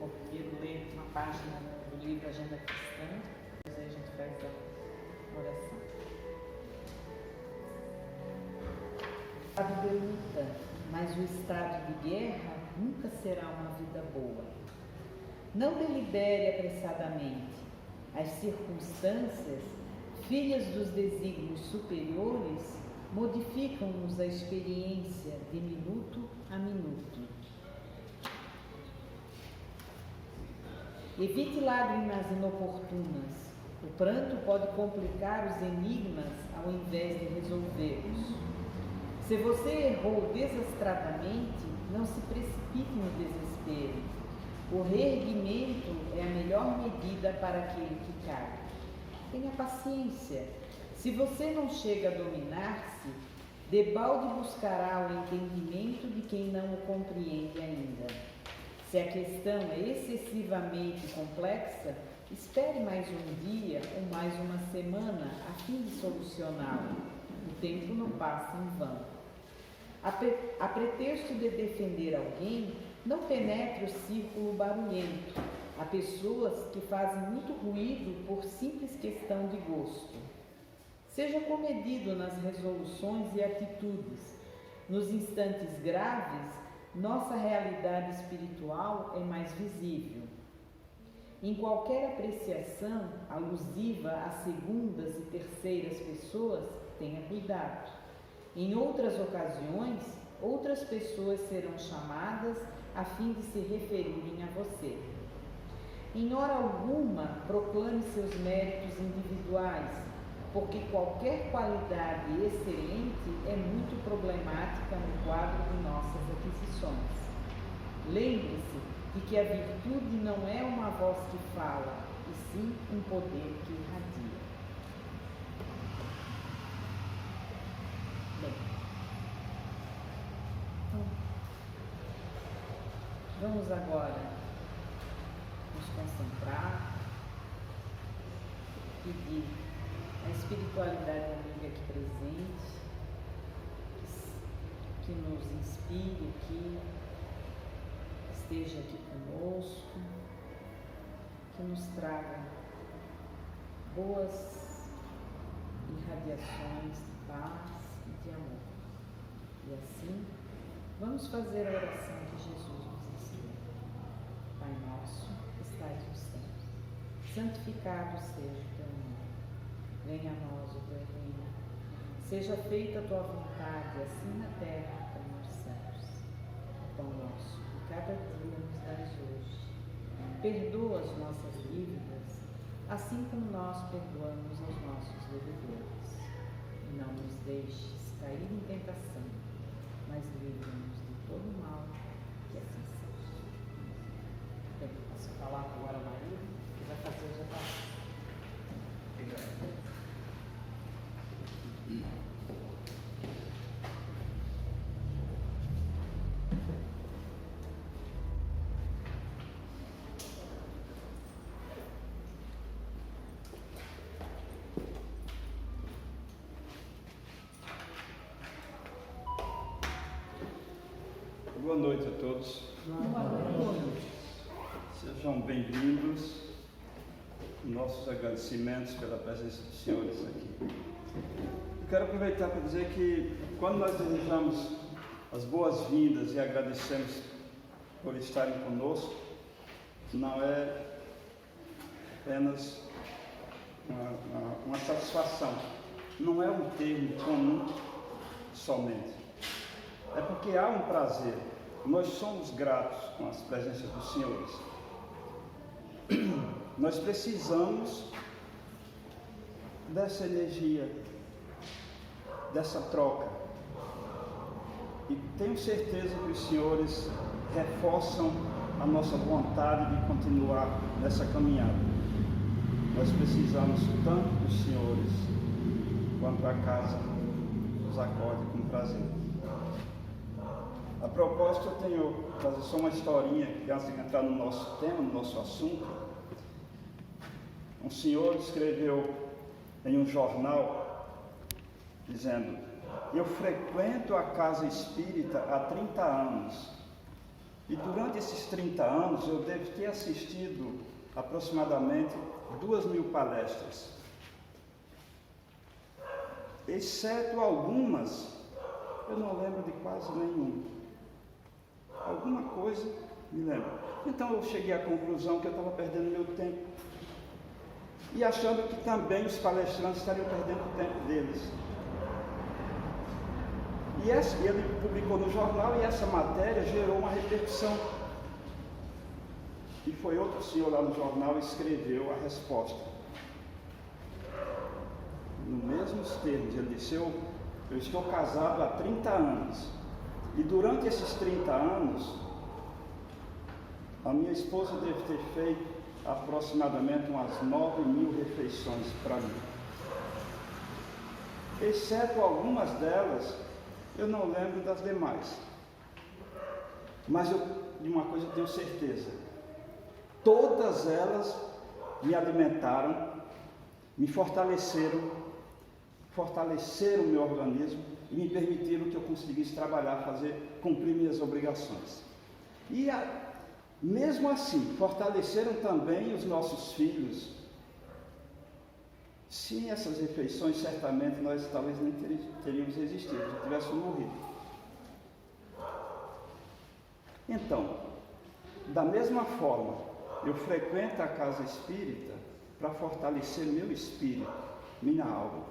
porque ler uma página do livro Agenda Cristã, depois aí a gente faz a oração. A vida é luta, mas o estado de guerra nunca será uma vida boa. Não delibere apressadamente. As circunstâncias, filhas dos desígnios superiores, modificam-nos a experiência de minuto a minuto. Evite lágrimas inoportunas. O pranto pode complicar os enigmas ao invés de resolvê-los. Se você errou desastradamente, não se precipite no desespero. O reerguimento é a melhor medida para aquele que cai. Tenha paciência. Se você não chega a dominar-se, debalde buscará o entendimento de quem não o compreende ainda. Se a questão é excessivamente complexa, espere mais um dia ou mais uma semana a fim de solucioná-la. O tempo não passa em vão. A pretexto de defender alguém, não penetre o círculo barulhento. Há pessoas que fazem muito ruído por simples questão de gosto. Seja comedido nas resoluções e atitudes. Nos instantes graves, nossa realidade espiritual é mais visível. Em qualquer apreciação alusiva a segundas e terceiras pessoas, tenha cuidado. Em outras ocasiões, outras pessoas serão chamadas a fim de se referirem a você. Em hora alguma, proclame seus méritos individuais, porque qualquer qualidade excelente é muito problemática no quadro de nossas aquisições. Lembre-se de que a virtude não é uma voz que fala, e sim um poder que irradia. Bem, então, vamos agora nos concentrar, pedir a espiritualidade amiga aqui presente, que nos inspire, que esteja aqui conosco, que nos traga boas irradiações de paz e de amor. E assim, vamos fazer a oração que Jesus nos ensinou. Pai nosso, que estais nos céus, santificado seja o teu nome. Venha a nós o teu reino. Seja feita a tua vontade, assim na terra como nos céus. O pão nosso de cada dia nos dás hoje. Perdoa as nossas dívidas, assim como nós perdoamos aos nossos devedores. E não nos deixes cair em tentação, mas livra-nos de todo mal, que assim seja. Bem, posso falar agora, Maria, que vai fazer o jantar. Boa noite a todos. Boa noite. Sejam bem-vindos. Nossos agradecimentos pela presença dos senhores aqui. Eu quero aproveitar para dizer que quando nós desejamos as boas-vindas e agradecemos por estarem conosco, não é apenas uma satisfação, não é um termo comum somente. É porque há um prazer. Nós somos gratos com as presenças dos senhores. Nós precisamos dessa energia, dessa troca. E tenho certeza que os senhores reforçam a nossa vontade de continuar nessa caminhada. Nós precisamos tanto dos senhores quanto a casa nos acorde com prazer. A propósito, eu tenho fazer só uma historinha, que antes de entrar no nosso tema, no nosso assunto. Um senhor escreveu em um jornal, dizendo: eu frequento a casa espírita há 30 anos E durante esses 30 anos eu devo ter assistido aproximadamente 2.000 palestras. Exceto algumas, eu não lembro de quase nenhuma. Alguma coisa me lembro. Então eu cheguei à conclusão que eu estava perdendo meu tempo. E achando que também os palestrantes estariam perdendo o tempo deles. E ele publicou no jornal e essa matéria gerou uma repercussão. E foi outro senhor lá no jornal e escreveu a resposta. Nos mesmos termos, ele disse, eu estou casado há 30 anos. E durante esses 30 anos, a minha esposa deve ter feito aproximadamente umas 9.000 refeições para mim. Exceto algumas delas, eu não lembro das demais. Mas de uma coisa eu tenho certeza. Todas elas me alimentaram, me fortaleceram o meu organismo e me permitiram que eu conseguisse trabalhar, cumprir minhas obrigações. E mesmo assim, fortaleceram também os nossos filhos. Sem essas refeições, certamente nós talvez nem teríamos resistido, já tivéssemos morrido. Então, da mesma forma, eu frequento a casa espírita para fortalecer meu espírito, minha alma.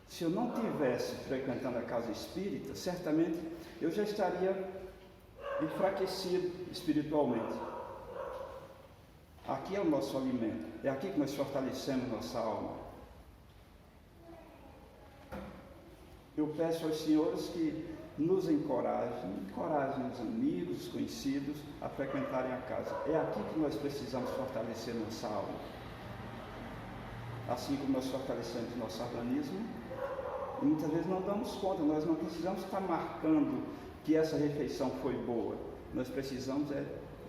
Se eu não tivesse frequentando a casa espírita, certamente eu já estaria enfraquecido espiritualmente. Aqui é o nosso alimento, é aqui que nós fortalecemos nossa alma. Eu peço aos senhores que nos encorajem os amigos, os conhecidos a frequentarem a casa. É aqui que nós precisamos fortalecer nossa alma. Assim como nós fortalecemos nosso organismo, e muitas vezes não damos conta, nós não precisamos estar marcando que essa refeição foi boa. Nós precisamos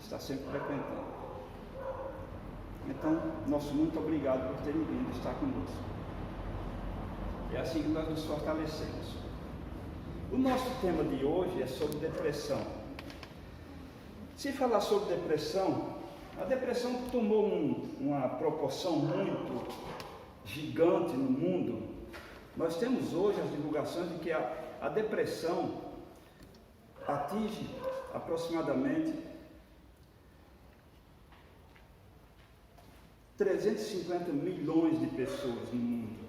estar sempre frequentando. Então, nosso muito obrigado por terem vindo estar conosco. É assim que nós nos fortalecemos. O nosso tema de hoje é sobre depressão. Se falar sobre depressão, a depressão tomou uma proporção muito gigante no mundo. Nós temos hoje as divulgações de que a depressão atinge aproximadamente 350 milhões de pessoas no mundo.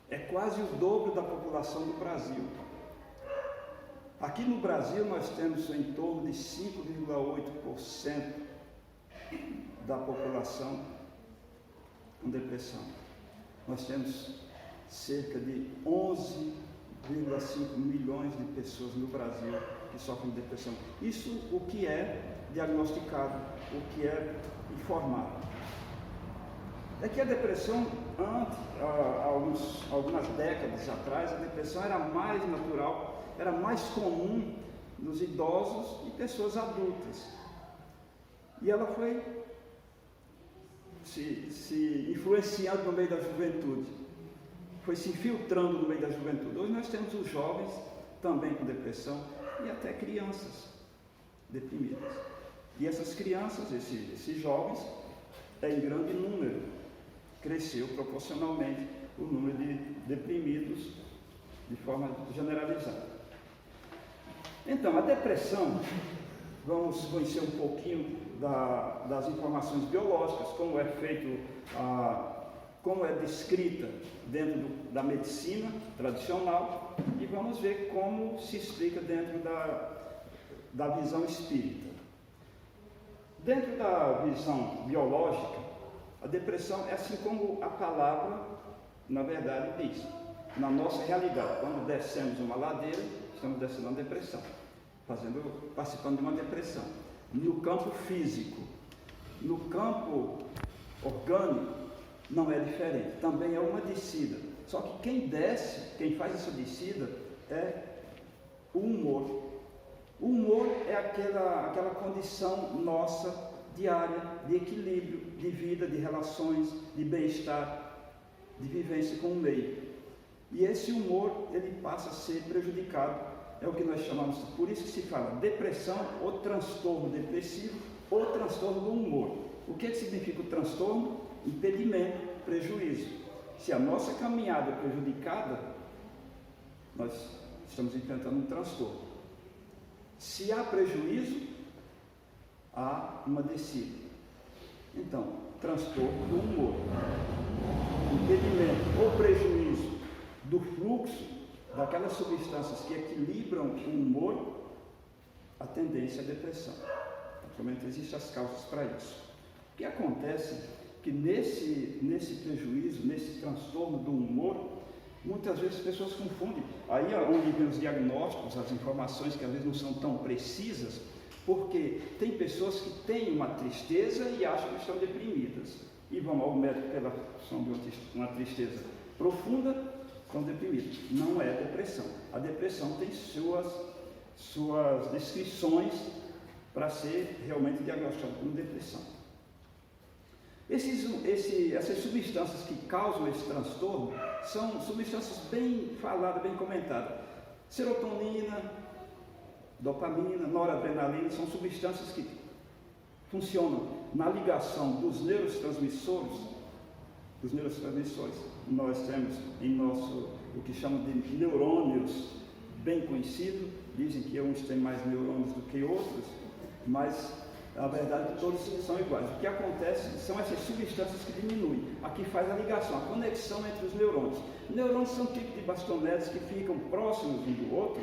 É quase o dobro da população do Brasil. Aqui no Brasil nós temos em torno de 5,8% da população com depressão. Nós temos cerca de 11,5 milhões de pessoas no Brasil que sofrem de depressão. Isso o que é diagnosticado, o que é informado. É que a depressão, algumas décadas atrás, a depressão era mais natural, era mais comum nos idosos e pessoas adultas. E ela foi se influenciando no meio da juventude, foi se infiltrando no meio da juventude. Hoje nós temos os jovens também com depressão e até crianças deprimidas. E essas crianças, esses jovens, em grande número. Cresceu proporcionalmente o número de deprimidos de forma generalizada. Então, a depressão, vamos conhecer um pouquinho das informações biológicas, como é descrita dentro da medicina tradicional, e vamos ver como se explica dentro da visão espírita. Dentro da visão biológica, a depressão é assim como a palavra, na verdade, diz. Na nossa realidade, quando descemos uma ladeira, estamos descendo uma depressão, participando de uma depressão. No campo físico, no campo orgânico, não é diferente. Também é uma descida. Só que quem faz essa descida é o humor. O humor é aquela condição nossa diária de equilíbrio, de vida, de relações, de bem-estar, de vivência com o meio. E esse humor, ele passa a ser prejudicado é o que nós chamamos, por isso que se fala depressão ou transtorno depressivo ou transtorno do humor. O que significa o transtorno? Impedimento, prejuízo. Se a nossa caminhada é prejudicada, nós estamos enfrentando um transtorno. Se há prejuízo, há uma descida. Então, transtorno do humor, impedimento ou prejuízo do fluxo daquelas substâncias que equilibram o humor, a tendência à depressão. Naturalmente, existem as causas para isso. O que acontece é que nesse prejuízo, nesse transtorno do humor, muitas vezes as pessoas confundem. Aí é onde vem os diagnósticos, as informações que às vezes não são tão precisas, porque tem pessoas que têm uma tristeza e acham que estão deprimidas. E vão ao médico pela função de uma tristeza profunda, estão deprimidos. Não é depressão. A depressão tem suas descrições para ser realmente diagnosticada como depressão. Essas substâncias que causam esse transtorno são substâncias bem faladas, bem comentadas. Serotonina, dopamina, noradrenalina, são substâncias que funcionam na ligação dos neurotransmissores. Nós temos em nosso, o que chamam de neurônios, bem conhecido. Dizem que uns têm mais neurônios do que outros, mas a verdade é que todos são iguais. O que acontece são essas substâncias que diminuem. Aqui faz a ligação, a conexão entre os neurônios. Neurônios são tipos de bastonetes que ficam próximos um do outro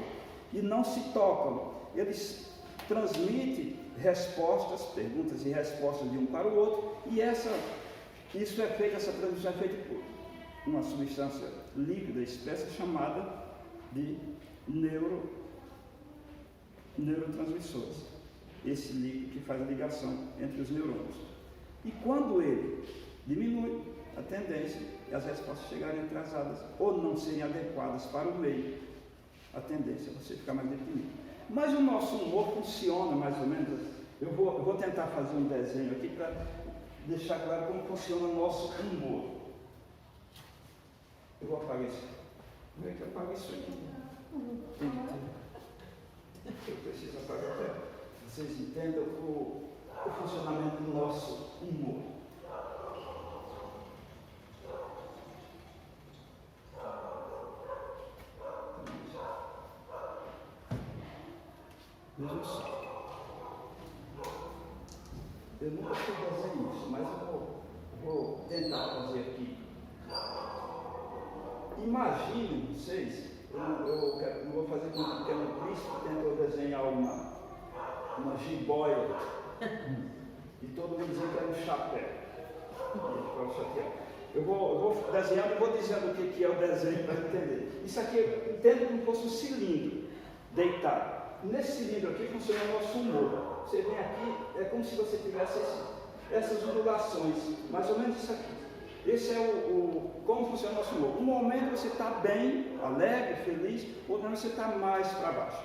e não se tocam. Eles transmitem respostas, perguntas e respostas de um para o outro, e essa transmissão é feita por uma substância líquida espessa chamada de neurotransmissores. Esse líquido que faz a ligação entre os neurônios. E quando ele diminui, a tendência é as respostas chegarem atrasadas ou não serem adequadas para o meio. A tendência é você ficar mais deprimido. Mas o nosso humor funciona mais ou menos. Eu vou tentar fazer um desenho aqui para deixar claro como funciona o nosso humor. Eu vou apagar isso. Como é que eu apago isso aqui? Eu preciso apagar a tela. Vocês entendam o funcionamento do nosso humor. Vejam só. Eu nunca fui fazer isso, mas eu vou tentar fazer aqui. Imaginem vocês, eu vou fazer com um pequeno príncipe, tentou desenhar uma jiboia, e todo mundo dizia que era um chapéu. Eu vou desenhar e vou dizendo o que é o desenho para entender. Isso aqui eu entendo como se fosse um cilindro deitado. Nesse cilindro aqui funciona o nosso humor. Você vem aqui, é como se você tivesse essas ondulações, mais ou menos isso aqui. Esse é como funciona o nosso humor. Um momento você está bem, alegre, feliz, outro momento você está mais para baixo.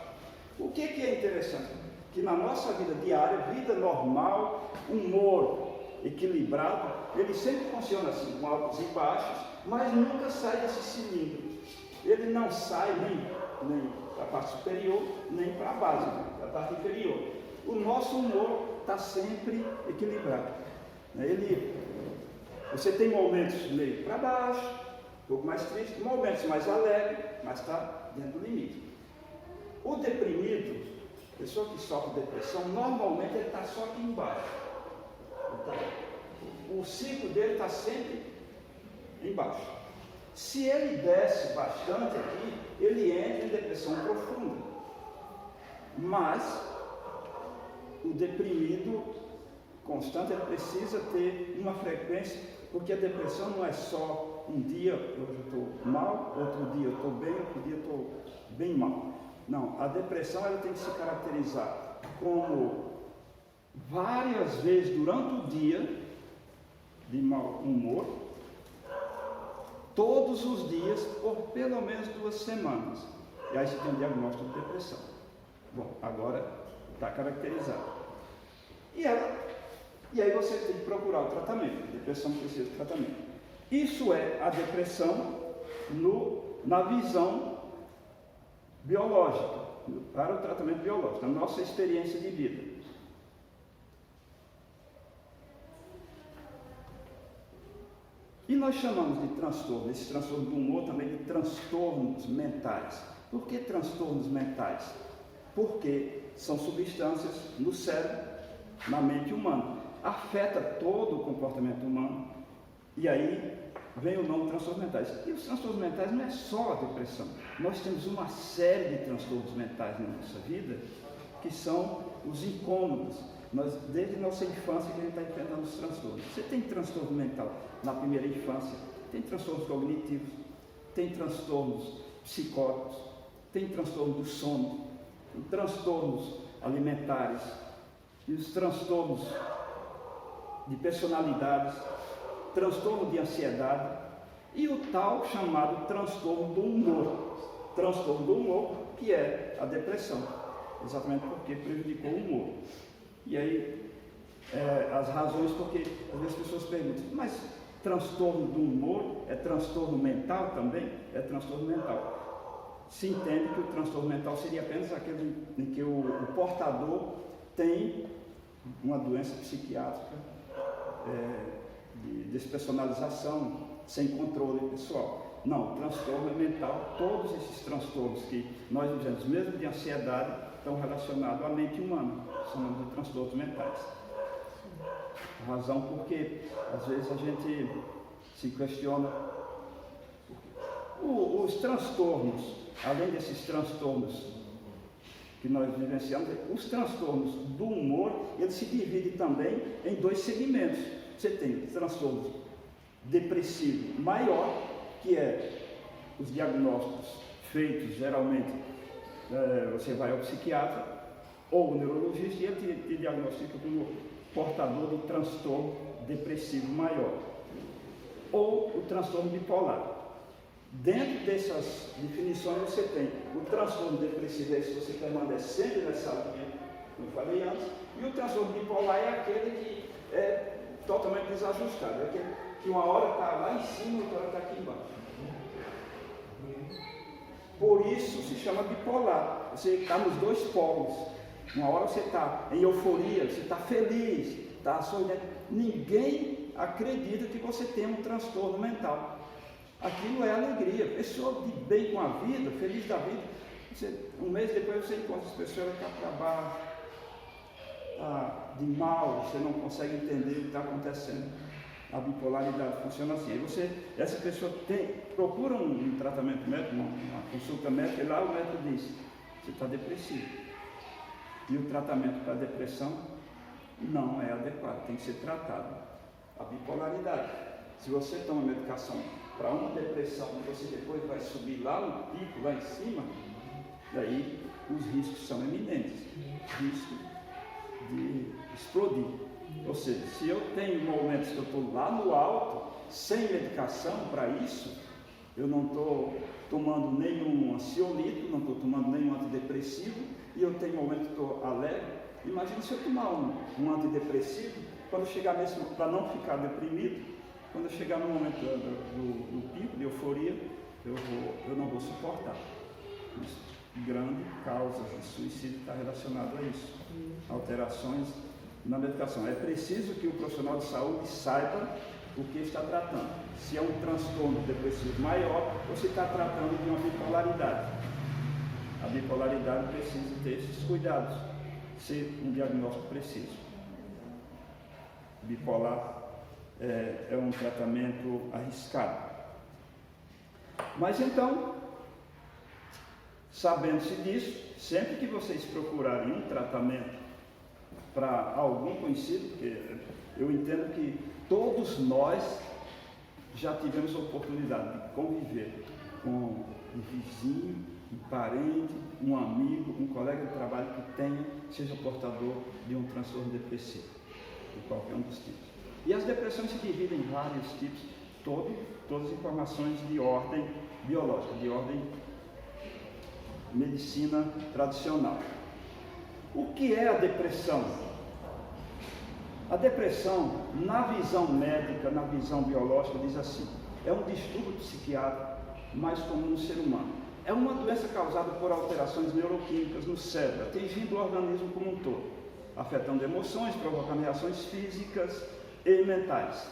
O que é interessante? Que na nossa vida diária, vida normal, humor equilibrado, ele sempre funciona assim, com altos e baixos, mas nunca sai desse cilindro. Ele não sai nem para a parte superior, nem para a base, para a parte inferior. O nosso humor está sempre equilibrado. Você tem momentos meio para baixo, um pouco mais triste, momentos mais alegres, mas está dentro do limite. O deprimido, a pessoa que sofre de depressão, normalmente ele está só aqui embaixo. O ciclo dele está sempre embaixo. Se ele desce bastante aqui, ele entra em depressão profunda. Mas o deprimido constante, ele precisa ter uma frequência, porque a depressão não é só um dia hoje eu estou mal, outro dia eu estou bem, outro dia eu estou bem mal. Não, a depressão ela tem que se caracterizar como várias vezes durante o dia de mau humor, todos os dias por pelo menos 2 semanas. E aí você tem um diagnóstico de depressão. Bom, agora está caracterizado. E aí você tem que procurar o tratamento. A depressão precisa de tratamento. Isso é a depressão na visão biológica. para o tratamento biológico, a nossa experiência de vida. E nós chamamos de transtorno, esse transtorno do humor também de transtornos mentais. Por que transtornos mentais? Porque são substâncias no cérebro, na mente humana. Afeta todo o comportamento humano. E aí vem o nome de transtornos mentais. E os transtornos mentais não é só a depressão. Nós temos uma série de transtornos mentais na nossa vida, que são os incômodos. Desde nossa infância que a gente está enfrentando os transtornos. Você tem transtorno mental na primeira infância, tem transtornos cognitivos, tem transtornos psicóticos, tem transtorno do sono, tem transtornos alimentares, e os transtornos de personalidades, transtorno de ansiedade e o tal chamado transtorno do humor. Transtorno do humor, que é a depressão, exatamente porque prejudicou o humor. E aí, as razões, porque às vezes as pessoas perguntam, mas transtorno do humor é transtorno mental também? É transtorno mental. Se entende que o transtorno mental seria apenas aquele em que o portador tem uma doença psiquiátrica, de despersonalização, sem controle pessoal. Não, transtorno é mental. Todos esses transtornos que nós dizemos, mesmo de ansiedade, estão relacionados à mente humana, chamamos de transtornos mentais. A razão porque, às vezes, a gente se questiona. Os transtornos, além desses transtornos que nós vivenciamos, os transtornos do humor, eles se dividem também em dois segmentos. Você tem o transtorno depressivo maior, que é os diagnósticos feitos geralmente, você vai ao psiquiatra ou ao neurologista e ele te diagnostica como portador de transtorno depressivo maior, ou o transtorno bipolar. Dentro dessas definições você tem o transtorno depressivo, se você permanece sempre nessa linha, como eu falei antes, e o transtorno bipolar é aquele que é totalmente desajustado, é aquele que uma hora está lá em cima e outra hora está aqui embaixo. Por isso se chama bipolar. Você está nos dois polos. Uma hora você está em euforia, você está feliz, está sorrindo. Ninguém acredita que você tem um transtorno mental. Aquilo é alegria. Pessoa de bem com a vida, feliz da vida. Um mês depois você encontra essa pessoa, ela está para baixo, está de mal, você não consegue entender o que está acontecendo. A bipolaridade funciona assim. Aí essa pessoa procura um tratamento médico, uma consulta médica, e lá o médico diz, você está depressivo. E o tratamento para a depressão não é adequado, tem que ser tratado. A bipolaridade. Se você toma medicação para uma depressão e você depois vai subir lá no pico, lá em cima, daí os riscos são eminentes. Risco de explodir. Ou seja, se eu tenho momentos que eu estou lá no alto, sem medicação para isso, eu não estou tomando nenhum ansiolítico, não estou tomando nenhum antidepressivo, e eu tenho momentos que estou alegre. Imagina se eu tomar um antidepressivo, quando chegar mesmo, para não ficar deprimido, quando eu chegar no momento do pico de euforia, eu não vou suportar. Isso, grande causa de suicídio está relacionado a isso. Alterações na medicação. É preciso que o profissional de saúde saiba o que está tratando. Se é um transtorno depressivo maior, ou se está tratando de uma bipolaridade. A bipolaridade precisa ter esses cuidados, ser um diagnóstico preciso. Bipolar é um tratamento arriscado. Mas então, sabendo-se disso, sempre que vocês procurarem um tratamento para algum conhecido, porque eu entendo que todos nós já tivemos a oportunidade de conviver com um vizinho, um parente, um amigo, um colega de trabalho que seja portador de um transtorno depressivo, de qualquer um dos tipos. E as depressões se dividem em vários tipos, todas informações de ordem biológica, de ordem medicina tradicional. O que é a depressão? A depressão, na visão médica, na visão biológica, diz assim: é um distúrbio psiquiátrico mais comum no ser humano. é uma doença causada por alterações neuroquímicas no cérebro, atingindo o organismo como um todo, afetando emoções, provocando reações físicas e mentais.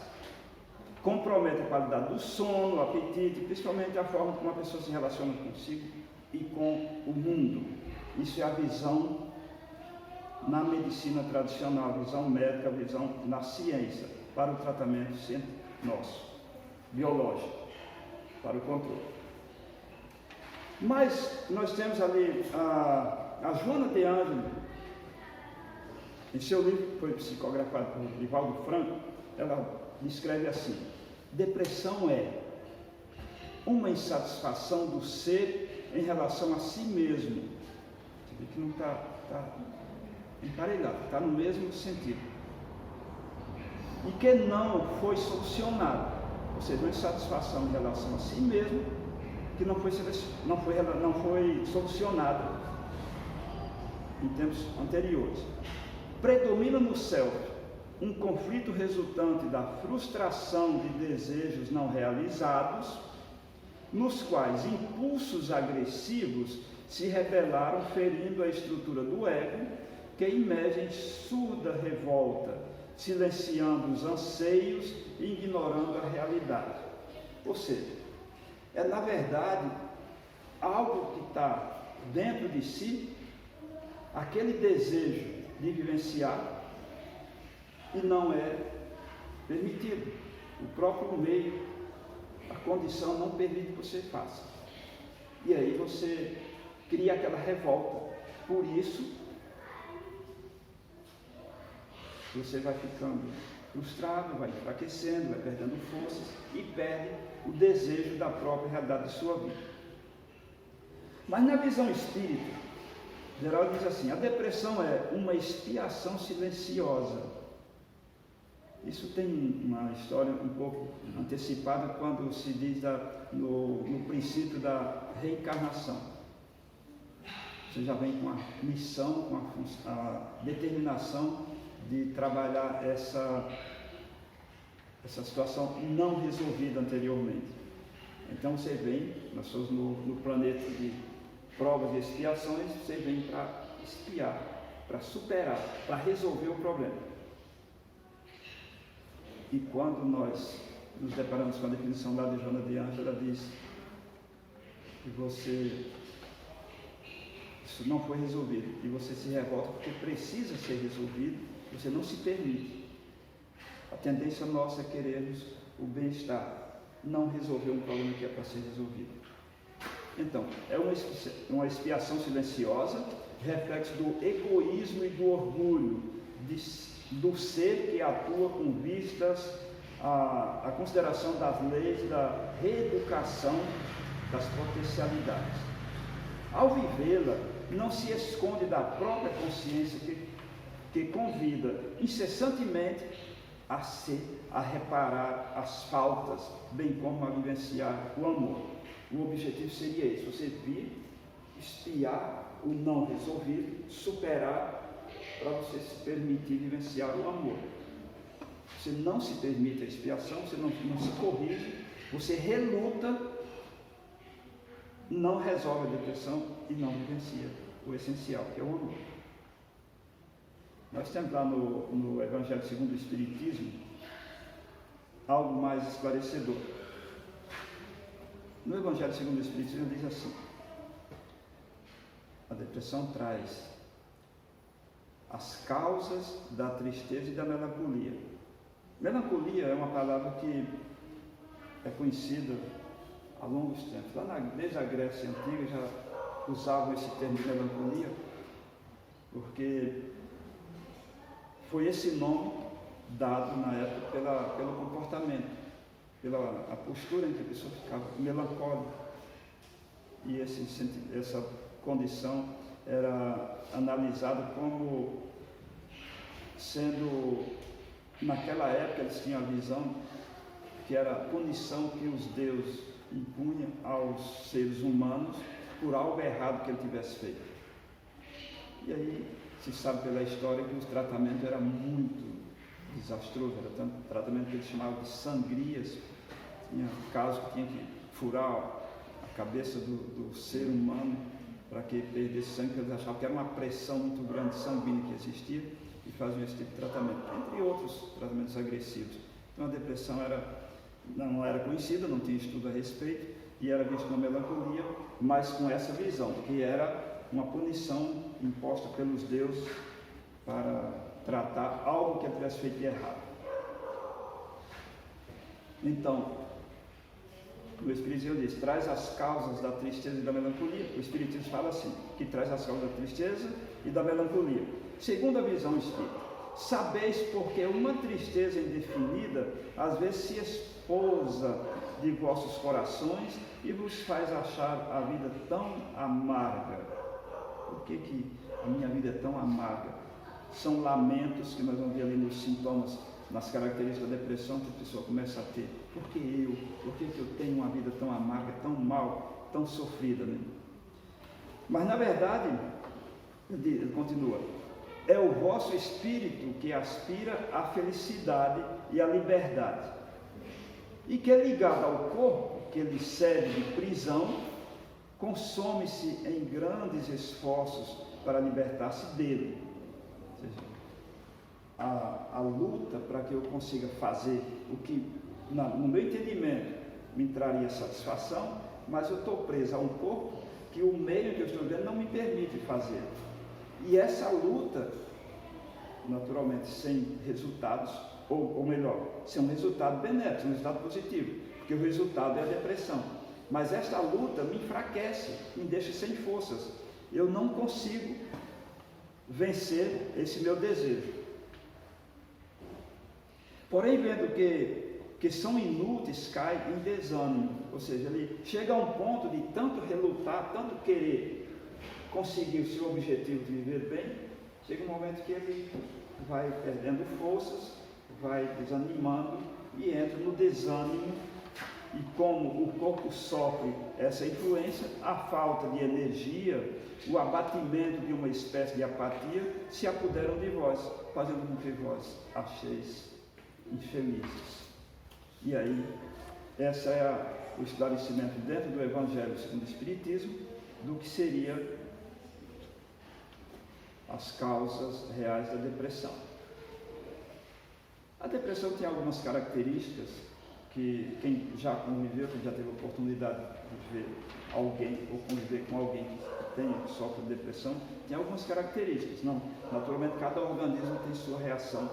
Compromete a qualidade do sono, o apetite, principalmente a forma como a pessoa se relaciona consigo e com o mundo. Isso é a visão na medicina tradicional, a visão médica, a visão na ciência, para o tratamento nosso, biológico, para o controle. Mas nós temos ali a Joana de Ângelo, em seu livro que foi psicografado por Divaldo Franco, ela descreve assim: depressão é uma insatisfação do ser em relação a si mesmo. Você vê que não está emparelhado, está no mesmo sentido. E que não foi solucionado, ou seja, uma insatisfação em relação a si mesmo, que não foi solucionada em tempos anteriores. Predomina no self um conflito resultante da frustração de desejos não realizados, nos quais impulsos agressivos se rebelaram, ferindo a estrutura do ego, que emerge em surda revolta, silenciando os anseios e ignorando a realidade. Ou seja, é na verdade algo que está dentro de si, aquele desejo de vivenciar, e não é permitido. O próprio meio, a condição não permite que você faça. E aí você cria aquela revolta. Por isso, você vai ficando frustrado, vai enfraquecendo, vai perdendo forças e perde o desejo da própria realidade de sua vida. Mas na visão espírita, Geraldo diz assim: a depressão é uma expiação silenciosa. Isso tem uma história um pouco antecipada quando se diz no princípio da reencarnação. Você já vem com a missão, com a determinação de trabalhar essa situação não resolvida anteriormente. Então você vem, nós somos no planeta de provas e expiações, você vem para expiar, para superar, para resolver o problema. E quando nós nos deparamos com a definição lá de Joana de Ângelo, ela diz que isso não foi resolvido, e você se revolta porque precisa ser resolvido, você não se permite. A tendência nossa é querermos o bem-estar, não resolver um problema que é para ser resolvido. Então, é uma expiação silenciosa, reflexo do egoísmo e do orgulho, do ser que atua com vistas à consideração das leis da reeducação das potencialidades. Ao vivê-la, não se esconde da própria consciência que convida incessantemente a reparar as faltas, bem como a vivenciar o amor. O objetivo seria esse: você vir, espiar o não resolvido, superar, para você se permitir vivenciar o amor. Você não se permite a expiação, você não se corrige, você reluta, não resolve a depressão e não vivencia o essencial, que é o amor. Nós temos lá no Evangelho segundo o Espiritismo algo mais esclarecedor. No Evangelho segundo o Espiritismo diz assim: a depressão traz as causas da tristeza e da melancolia. Melancolia é uma palavra que é conhecida há longos tempos. Desde a Grécia Antiga já usavam esse termo de melancolia, porque foi esse nome dado na época pelo comportamento, pela postura em que a pessoa ficava melancólica. E essa condição era analisada como sendo, naquela época eles tinham a visão que era a punição que os deuses impunham aos seres humanos por algo errado que ele tivesse feito. E aí se sabe pela história que o tratamento era muito desastroso, era um tratamento que eles chamavam de sangrias. Tinha casos que tinha que furar a cabeça do ser humano para que perdesse sangue, porque eles achavam que era uma pressão muito grande sanguínea que existia e faziam esse tipo de tratamento, entre outros tratamentos agressivos. Então a depressão não era conhecida, não tinha estudo a respeito e era vista como melancolia, mas com essa visão, que era uma punição imposta pelos deuses para tratar algo que ele tivesse feito de errado. Então, o Espiritismo diz, traz as causas da tristeza e da melancolia. O Espiritismo fala assim, que traz as causas da tristeza e da melancolia. Segundo a visão espírita, sabeis porque uma tristeza indefinida às vezes se expousa de vossos corações e vos faz achar a vida tão amarga. Por que a minha vida é tão amarga? São lamentos que nós vamos ver ali nos sintomas, nas características da depressão que a pessoa começa a ter. Por que eu? Por que eu tenho uma vida tão amarga, tão mal, tão sofrida? Né? Mas na verdade, ele continua, é o vosso espírito que aspira à felicidade e à liberdade, e que é ligado ao corpo, que lhe serve de prisão, consome-se em grandes esforços para libertar-se dele. Ou seja, a luta para que eu consiga fazer o que, no meu entendimento, me traria satisfação, mas eu estou preso a um corpo que o meio que eu estou vivendo não me permite fazer. E essa luta, naturalmente, sem resultados, ou melhor, sem um resultado benéfico, um resultado positivo, porque o resultado é a depressão. Mas esta luta me enfraquece, me deixa sem forças. Eu não consigo vencer esse meu desejo. Porém, vendo que são inúteis, cai em desânimo. Ou seja, ele chega a um ponto de tanto relutar, tanto querer conseguir o seu objetivo de viver bem, chega um momento que ele vai perdendo forças, vai desanimando e entra no desânimo. E como o corpo sofre essa influência, a falta de energia, o abatimento de uma espécie de apatia se apoderam de vós, fazendo com que vós acheis infelizes. E aí, esse é o esclarecimento dentro do Evangelho segundo o Espiritismo do que seria as causas reais da depressão. A depressão tem algumas características que quem já conviveu, quem já teve a oportunidade de ver alguém ou conviver com alguém que sofre de depressão, tem algumas características. Não, naturalmente, cada organismo tem sua reação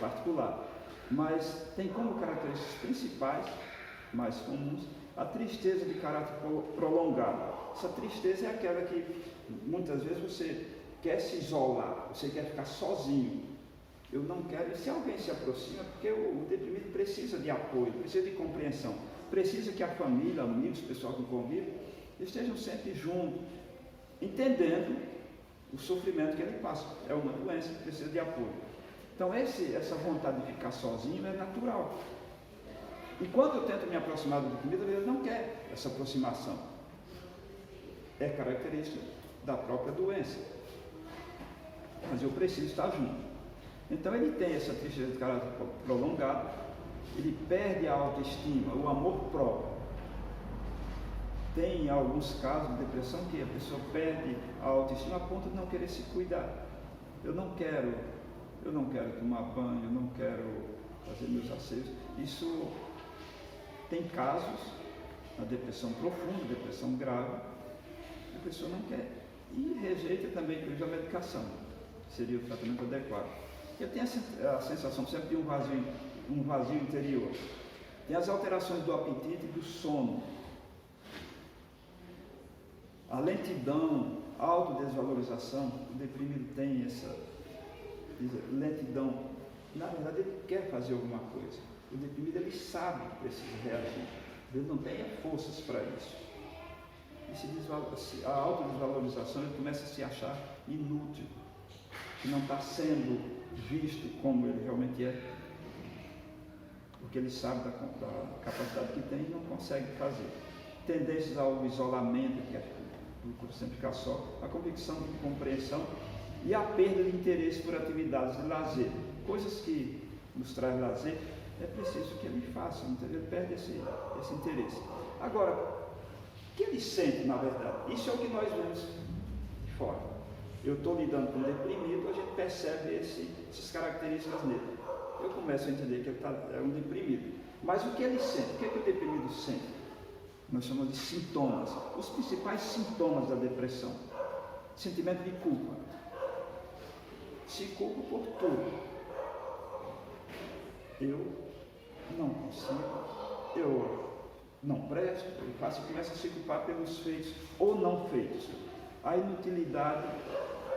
particular, mas tem como características principais, mais comuns, a tristeza de caráter prolongado. Essa tristeza é aquela que muitas vezes você quer se isolar, você quer ficar sozinho. Eu não quero, e se alguém se aproxima, porque o deprimido precisa de apoio, precisa de compreensão, precisa que a família, amigos, pessoal que convive, estejam sempre juntos, entendendo o sofrimento que ele passa. É uma doença que precisa de apoio. Então essa vontade de ficar sozinho é natural. E quando eu tento me aproximar do deprimido, ele não quer essa aproximação. É característica da própria doença. Mas eu preciso estar junto. Então ele tem essa tristeza de caráter prolongado, ele perde a autoestima, o amor próprio. Tem alguns casos de depressão que a pessoa perde a autoestima a ponto de não querer se cuidar. Eu não quero tomar banho, eu não quero fazer meus asseios. Isso tem casos, a depressão profunda, depressão grave, a pessoa não quer. E rejeita também, inclusive, a medicação, seria o tratamento adequado. Eu tenho a sensação sempre de um vazio interior. Tem as alterações do apetite e do sono. A lentidão, a autodesvalorização, o deprimido tem essa lentidão. Na verdade, ele quer fazer alguma coisa. O deprimido, ele sabe que precisa reagir. Ele não tem forças para isso. E a autodesvalorização, ele começa a se achar inútil, que não está sendo visto como ele realmente é, porque ele sabe da capacidade que tem e não consegue fazer. Tendências ao isolamento, que é procura sempre ficar só, a convicção de compreensão e a perda de interesse por atividades de lazer, coisas que nos traz lazer, é preciso que ele faça, ele perde esse interesse. Agora, que ele sente, na verdade? Isso é o que nós vemos de fora. Eu estou lidando com um deprimido, a gente percebe essas características nele. Eu começo a entender que ele é um deprimido. Mas o que ele sente? O que é que o deprimido sente? Nós chamamos de sintomas. Os principais sintomas da depressão. Sentimento de culpa. Se culpa por tudo. Eu não consigo, eu não presto, ele começa a se culpar pelos feitos ou não feitos. A inutilidade,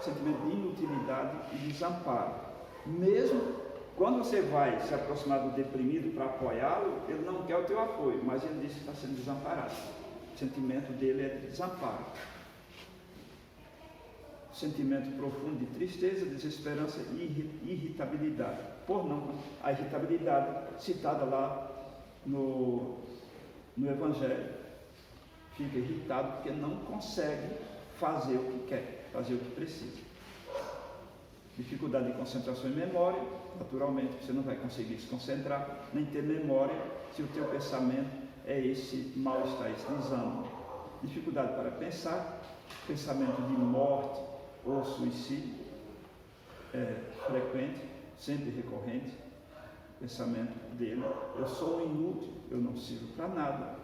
sentimento de inutilidade e desamparo. Mesmo quando você vai se aproximar do deprimido para apoiá-lo, ele não quer o teu apoio, mas ele diz que está sendo desamparado. O sentimento dele é de desamparo. Sentimento profundo de tristeza, desesperança e irritabilidade. A irritabilidade citada lá no Evangelho. Fica irritado porque não consegue fazer o que quer, fazer o que precisa. Dificuldade de concentração e memória. Naturalmente, você não vai conseguir se concentrar, nem ter memória, se o teu pensamento é esse mal-estar, esse desânimo. Dificuldade para pensar, pensamento de morte ou suicídio, frequente, sempre recorrente, pensamento dele, eu sou um inútil, eu não sirvo para nada.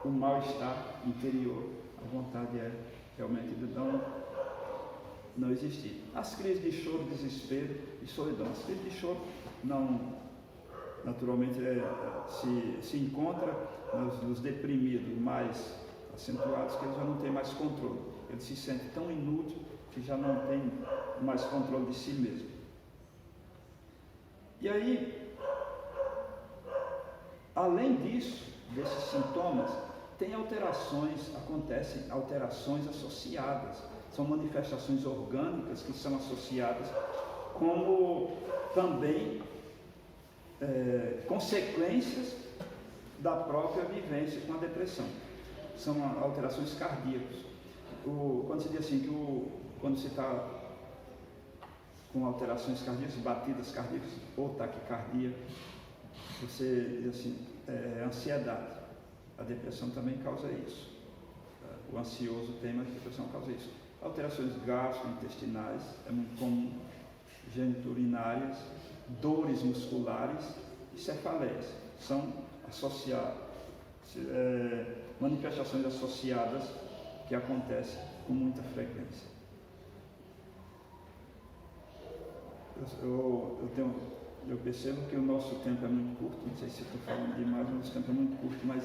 O mal-estar interior, a vontade é realmente de não existir. As crises de choro, desespero e solidão. As crises de choro não, naturalmente, se encontra nos deprimidos mais acentuados, que eles já não têm mais controle. Ele se sente tão inútil que já não tem mais controle de si mesmo. E aí, além disso, desses sintomas, acontecem alterações associadas. São manifestações orgânicas que são associadas como também consequências da própria vivência com a depressão. São alterações cardíacas. Quando se diz assim, quando se está com alterações cardíacas, batidas cardíacas ou taquicardia, você diz assim, ansiedade. A depressão também causa isso. O ansioso tem, mas a depressão causa isso. Alterações gastrointestinais, é muito comum, geniturinárias, dores musculares e cefaleias. São manifestações associadas que acontecem com muita frequência. Eu percebo que o nosso tempo é muito curto, não sei se estou falando demais, mas o tempo é muito curto, mas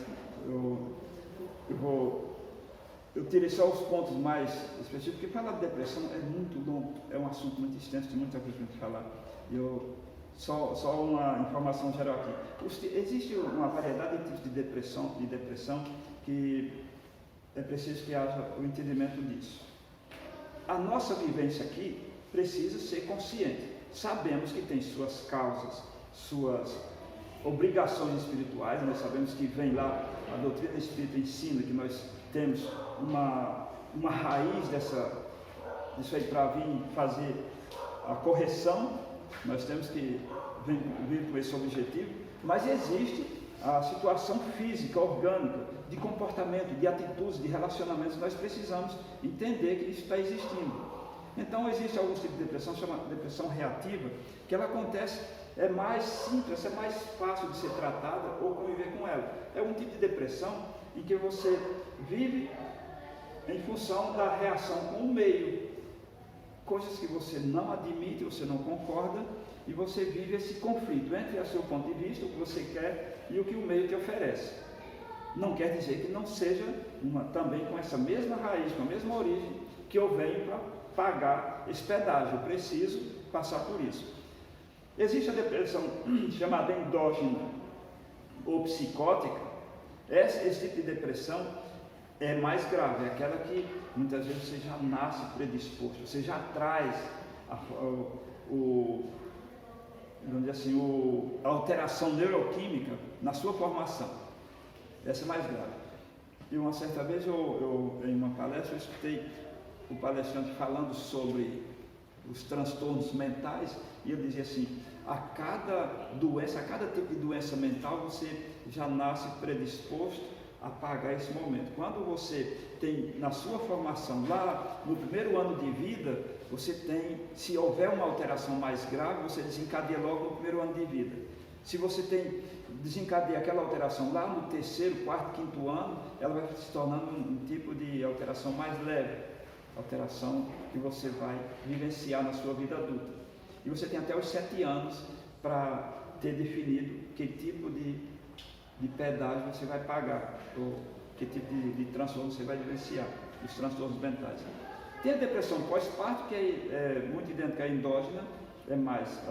eu tirei só os pontos mais específicos, porque falar de depressão é muito longo, é um assunto muito extenso, tem muita coisa para falar. Só uma informação geral aqui. Existe uma variedade de tipos de depressão que é preciso que haja o entendimento disso. A nossa vivência aqui precisa ser consciente. Sabemos que tem suas causas, suas obrigações espirituais, nós sabemos que vem lá, a doutrina espírita ensina que nós temos uma raiz disso aí para vir fazer a correção, nós temos que vir com esse objetivo, mas existe a situação física, orgânica, de comportamento, de atitudes, de relacionamentos, nós precisamos entender que isso está existindo. Então existe alguns tipos de depressão, chamada depressão reativa, que ela acontece, é mais simples, é mais fácil de ser tratada ou conviver com ela. É um tipo de depressão em que você vive em função da reação com o meio, coisas que você não admite, você não concorda, e você vive esse conflito entre o seu ponto de vista, o que você quer e o que o meio te oferece. Não quer dizer que não seja também com essa mesma raiz, com a mesma origem, que eu venho para pagar esse pedágio, eu preciso passar por isso. Existe a depressão chamada endógena ou psicótica. Esse tipo de depressão é mais grave, é aquela que muitas vezes você já nasce predisposto, você já traz vamos dizer assim, a alteração neuroquímica na sua formação. Essa é mais grave. E uma certa vez em uma palestra, eu escutei o palestrante falando sobre os transtornos mentais, e ele dizia assim, a cada tipo de doença mental, você já nasce predisposto apagar esse momento. Quando você tem na sua formação, lá no primeiro ano de vida, você tem, se houver uma alteração mais grave, você desencadeia logo no primeiro ano de vida. Se você desencadeia aquela alteração lá no terceiro, quarto, quinto ano, ela vai se tornando um tipo de alteração mais leve, alteração que você vai vivenciar na sua vida adulta. E você tem até os 7 anos para ter definido que tipo de pedágio você vai pagar, ou que tipo de transtorno você vai vivenciar, os transtornos mentais. Tem a depressão pós-parto, que é muito idêntica à endógena, é mais,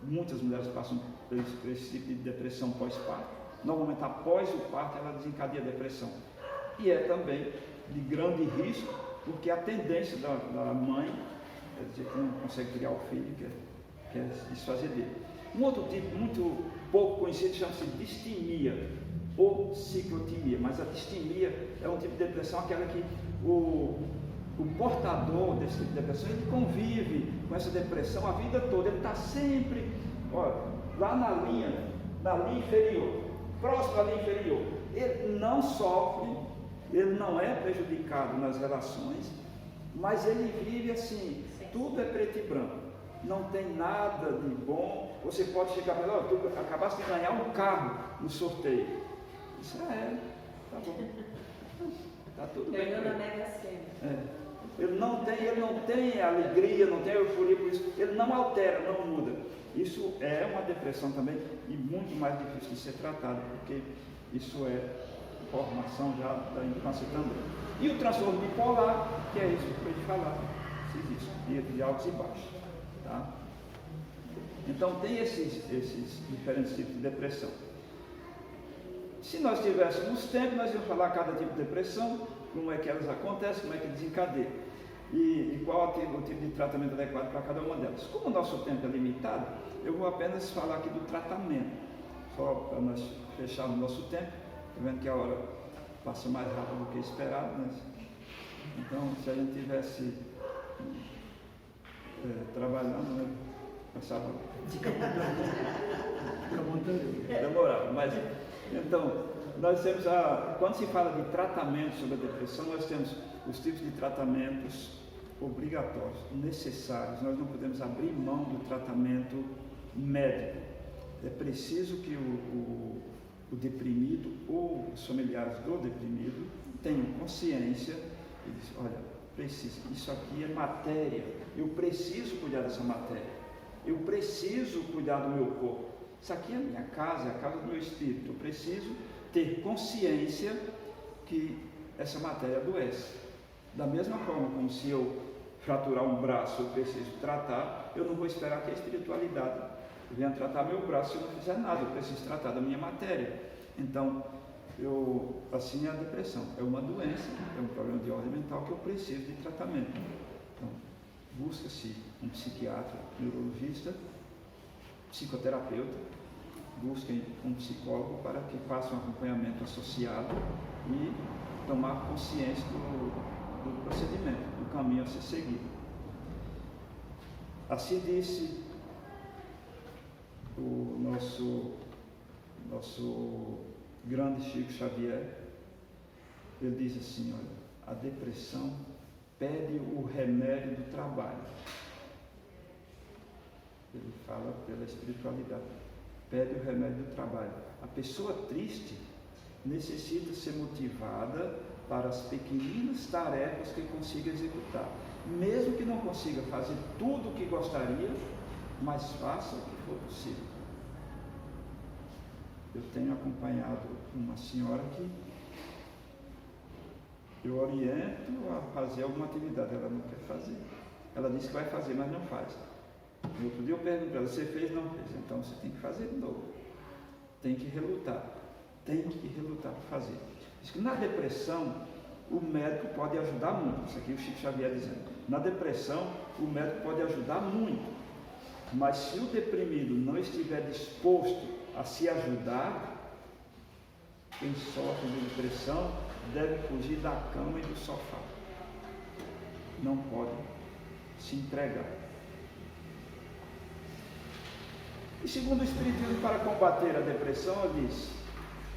muitas mulheres passam por esse tipo de depressão pós-parto. Normalmente após o parto ela desencadeia a depressão. E é também de grande risco, porque a tendência da mãe é dizer que não consegue criar o filho, quer se desfazer dele. Um outro tipo muito pouco conhecido chama-se distimia ou ciclotimia, mas a distimia é um tipo de depressão, aquela que o portador desse tipo de depressão, ele convive com essa depressão a vida toda, ele está sempre, lá na linha inferior, próximo à linha inferior, ele não sofre, ele não é prejudicado nas relações, mas ele vive assim, tudo é preto e branco. Não tem nada de bom. Você pode chegar e falar, tu acabaste de ganhar um carro no sorteio. Isso tá bom. Está tudo bem. Ganhando a Mega Sena. Ele não tem alegria, não tem euforia por isso. Ele não altera, não muda. Isso é uma depressão também e muito mais difícil de ser tratado, porque isso é formação já da infância também. E o transtorno bipolar, que é isso que eu acabei de falar, se existe, de altos e baixos. Tá? Então tem esses diferentes tipos de depressão. Se nós tivéssemos tempo, nós íamos falar cada tipo de depressão, como é que elas acontecem, como é que desencadeiam e qual o tipo de tratamento adequado para cada uma delas. Como o nosso tempo é limitado, eu vou apenas falar aqui do tratamento, só para nós fecharmos o nosso tempo. Estou vendo que a hora passa mais rápido do que esperado, né? Então, se a gente tivesse trabalhando, né? Passava. Demorava, mas então nós temos quando se fala de tratamento sobre a depressão, nós temos os tipos de tratamentos obrigatórios, necessários. Nós não podemos abrir mão do tratamento médico. É preciso que o deprimido ou os familiares do deprimido tenham consciência e dizem, olha, isso aqui é matéria, eu preciso cuidar dessa matéria, eu preciso cuidar do meu corpo, isso aqui é a minha casa, é a casa do meu espírito, eu preciso ter consciência que essa matéria adoece. Da mesma forma como se eu fraturar um braço, eu preciso tratar, eu não vou esperar que a espiritualidade venha tratar meu braço se eu não fizer nada, eu preciso tratar da minha matéria. Então, assim é a depressão, é uma doença, é um problema de ordem mental que eu preciso de tratamento. Então, busca-se um psiquiatra, neurologista, psicoterapeuta, busquem um psicólogo para que faça um acompanhamento associado e tomar consciência do procedimento, do caminho a ser seguido. Assim disse o nosso grande Chico Xavier. Ele diz assim, olha, a depressão pede o remédio do trabalho. Ele fala pela espiritualidade, pede o remédio do trabalho. A pessoa triste necessita ser motivada para as pequeninas tarefas que consiga executar, mesmo que não consiga fazer tudo o que gostaria, mas faça o que for possível. Eu tenho acompanhado uma senhora que eu oriento a fazer alguma atividade, ela não quer fazer. Ela disse que vai fazer, mas não faz. No outro dia eu pergunto para ela, você fez? Não fez. Então você tem que fazer de novo. Tem que relutar. Tem que relutar para fazer. Diz que na depressão o médico pode ajudar muito. Isso aqui é o Chico Xavier dizendo. Na depressão o médico pode ajudar muito. Mas se o deprimido não estiver disposto a se ajudar, quem sofre de depressão deve fugir da cama e do sofá. Não pode se entregar. E segundo o Espiritismo, para combater a depressão, ele diz,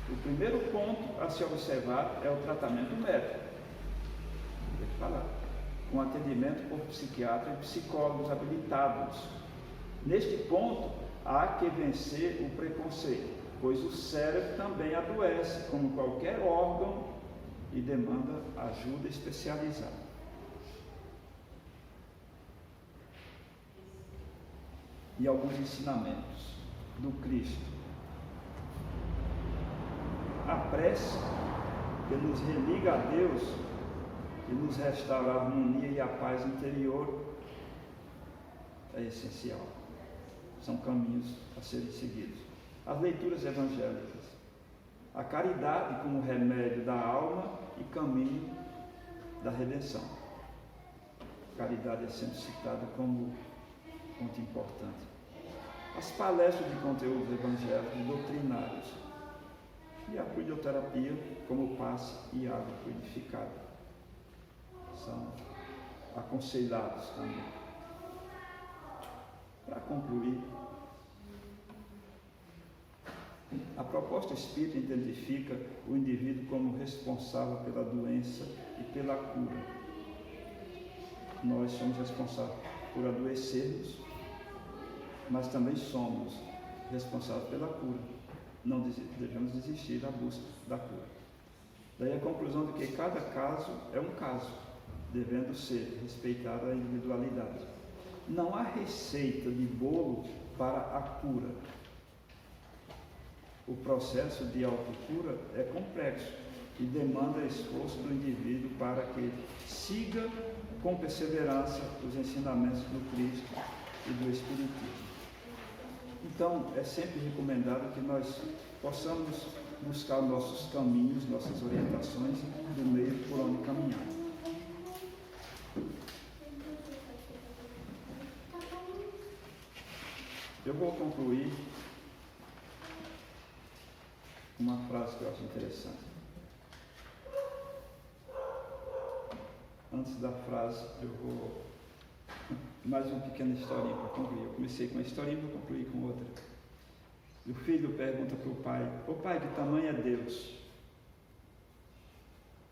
O primeiro ponto a se observar é o tratamento médico. Tem que falar. Com atendimento por psiquiatra e psicólogos habilitados. Neste ponto, há que vencer o preconceito, pois o cérebro também adoece, como qualquer órgão, e demanda ajuda especializada. E alguns ensinamentos do Cristo. A prece que nos religa a Deus e nos restaura a harmonia e a paz interior é essencial. São caminhos a serem seguidos. As leituras evangélicas. A caridade como remédio da alma e caminho da redenção. A caridade é sempre citada como ponto importante. As palestras de conteúdos evangélicos doutrinários. E a fluidoterapia como passe e água fluidificada. São aconselhados também. Para concluir, a proposta espírita identifica o indivíduo como responsável pela doença e pela cura. Nós somos responsáveis por adoecermos, mas também somos responsáveis pela cura. Não devemos desistir da busca da cura. Daí a conclusão de que cada caso é um caso, devendo ser respeitada a individualidade. Não há receita de bolo para a cura. O processo de autocura é complexo e demanda esforço do indivíduo para que siga com perseverança os ensinamentos do Cristo e do Espiritismo. Então, é sempre recomendado que nós possamos buscar nossos caminhos, nossas orientações do meio por onde caminhar. Eu vou concluir uma frase que eu acho interessante. Antes da frase, eu vou mais uma pequena historinha para concluir. Eu comecei com uma historinha e vou concluir com outra. E o filho pergunta para o pai: ô pai, que tamanho é Deus?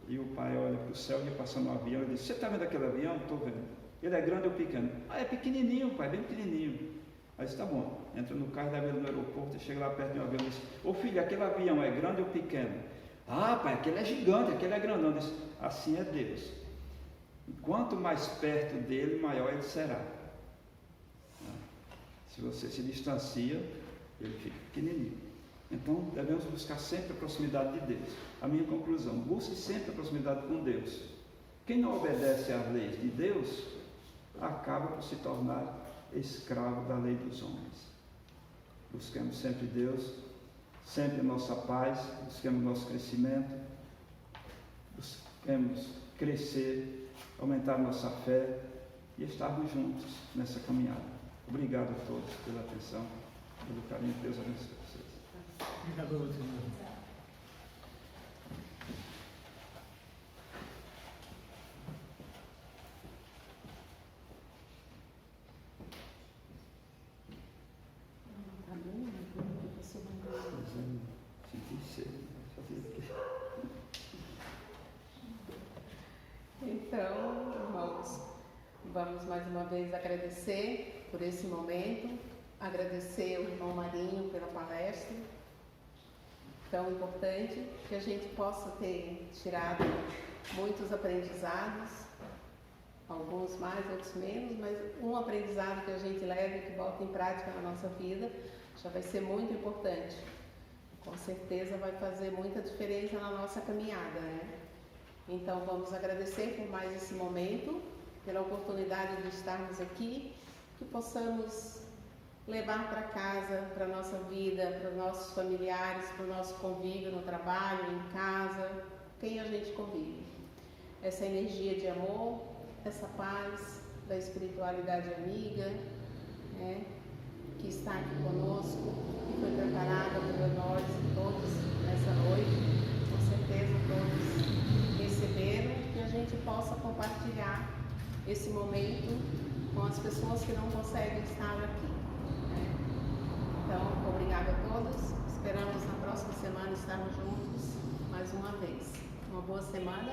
E o pai olha para o céu e passando um avião e diz: você está vendo aquele avião? Estou vendo. Ele é grande ou pequeno? Ah, é pequenininho, pai, bem pequenininho. Aí diz: tá bom. Entra no carro, leva ele no aeroporto e chega lá perto de um avião e diz: ô filho, aquele avião é grande ou pequeno? Ah, pai, aquele é gigante, aquele é grandão. Diz: assim é Deus. E quanto mais perto dele, maior ele será. Se você se distancia, ele fica pequenininho. Então, devemos buscar sempre a proximidade de Deus. A minha conclusão: busque sempre a proximidade com Deus. Quem não obedece às leis de Deus, acaba por se tornar escravo da lei dos homens. Busquemos sempre Deus, sempre a nossa paz, busquemos nosso crescimento, busquemos crescer, aumentar nossa fé e estarmos juntos nessa caminhada. Obrigado a todos pela atenção, pelo carinho. Deus abençoe vocês. Obrigado a você. Então, irmãos, vamos mais uma vez agradecer por esse momento, agradecer ao irmão Marinho pela palestra tão importante, que a gente possa ter tirado muitos aprendizados, alguns mais, outros menos, mas um aprendizado que a gente leva e que bota em prática na nossa vida já vai ser muito importante. Com certeza vai fazer muita diferença na nossa caminhada, né? Então vamos agradecer por mais esse momento, pela oportunidade de estarmos aqui, que possamos levar para casa, para a nossa vida, para os nossos familiares, para o nosso convívio no trabalho, em casa, quem a gente convive. Essa energia de amor, essa paz da espiritualidade amiga, né, que está aqui conosco, que foi preparada por nós todos nessa noite, com certeza todos receberam, que a gente possa compartilhar esse momento com as pessoas que não conseguem estar aqui. Né? Então, obrigada a todos. Esperamos na próxima semana estarmos juntos mais uma vez. Uma boa semana.